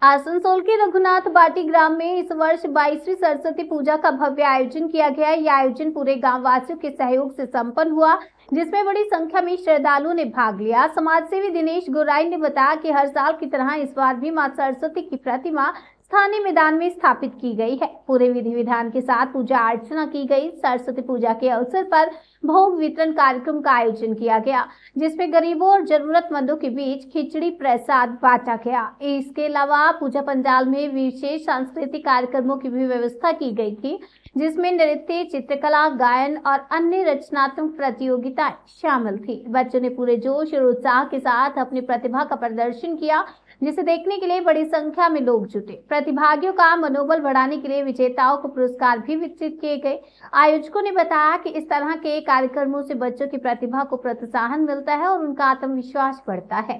आसनसोल के रघुनाथ बाटी ग्राम में इस वर्ष 22वीं सरस्वती पूजा का भव्य आयोजन किया गया। यह आयोजन पूरे गांव वासियों के सहयोग से संपन्न हुआ, जिसमें बड़ी संख्या में श्रद्धालुओं ने भाग लिया। समाजसेवी दिनेश गोराई ने बताया कि हर साल की तरह इस बार भी मां सरस्वती की प्रतिमा स्थानीय मैदान में स्थापित की गई है। पूरे विधि विधान के साथ पूजा अर्चना की गई। सरस्वती पूजा के अवसर पर भोग वितरण कार्यक्रम का आयोजन किया गया, जिसमें गरीबों और जरूरतमंदों के बीच खिचड़ी प्रसाद बांटा गया। इसके अलावा पूजा पंडाल में विशेष सांस्कृतिक कार्यक्रमों की भी व्यवस्था की गई थी, जिसमें नृत्य, चित्रकला, गायन और अन्य रचनात्मक प्रतियोगिताएं शामिल थी। बच्चों ने पूरे जोश और उत्साह के साथ अपनी प्रतिभा का प्रदर्शन किया, जिसे देखने के लिए बड़ी संख्या में लोग जुटे। प्रतिभागियों का मनोबल बढ़ाने के लिए विजेताओं को पुरस्कार भी वितरित किए गए। आयोजकों ने बताया कि इस तरह के कार्यक्रमों से बच्चों की प्रतिभा को प्रोत्साहन मिलता है और उनका आत्मविश्वास बढ़ता है।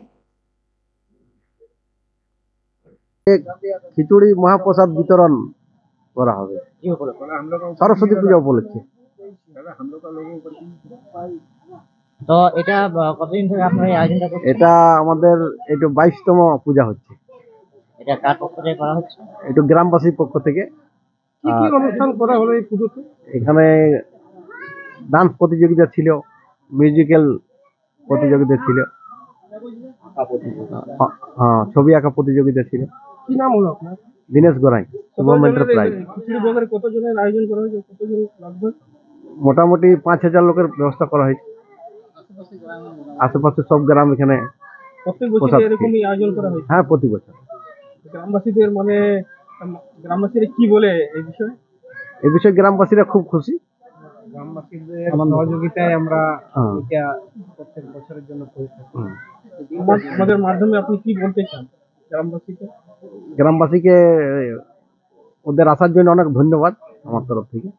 খিচুড়ি মহাপ্রসাদ বিতরণ করা হবে সরস্বতী পূজা উপলক্ষে। তো এটা কতদিন ধরে আপনারা এই আয়োজনটা করছেন? এটা আমাদের এটা 22তম পূজা হচ্ছে। এটা কার পক্ষ থেকে করা হচ্ছে? এটা গ্রামবাসীর পক্ষ থেকে। কি কি অনুষ্ঠান করা হলো এই পুজোতে? এখানে ডান্স প্রতিযোগিতা ছিল, মিউজিক্যাল প্রতিযোগিতা ছিল, ছবি আঁকা প্রতিযোগিতা ছিল। কি নাম হলো আপনার? দিনেশ গোরাই, শুভম এন্টারপ্রাইজ। খিচুড়ি ভোগের কতজনের আয়োজন করা হয়েছে? কতজন লাগবে? মোটামুটি 5000 লোকের ব্যবস্থা করা হয়েছে। আশেপাশে সব গ্রাম এখানে প্রত্যেক বছর এরকমই আয়োজন করা হয়? হ্যাঁ, প্রতি বছর। গ্রামবাসীদের গ্রামবাসীরা কি বলে এই বিষয়ে? এই বিষয়ে গ্রামবাসীরা খুব খুশি। গ্রামবাসীদের সহযোগিতায় আমরা এটা প্রত্যেক বছরের জন্য করে থাকি। আমাদের মাধ্যমে আপনি কি বলতে চান গ্রামবাসীকে? গ্রামবাসীকে ওদের আসার জন্য অনেক ধন্যবাদ আমার তরফ থেকে।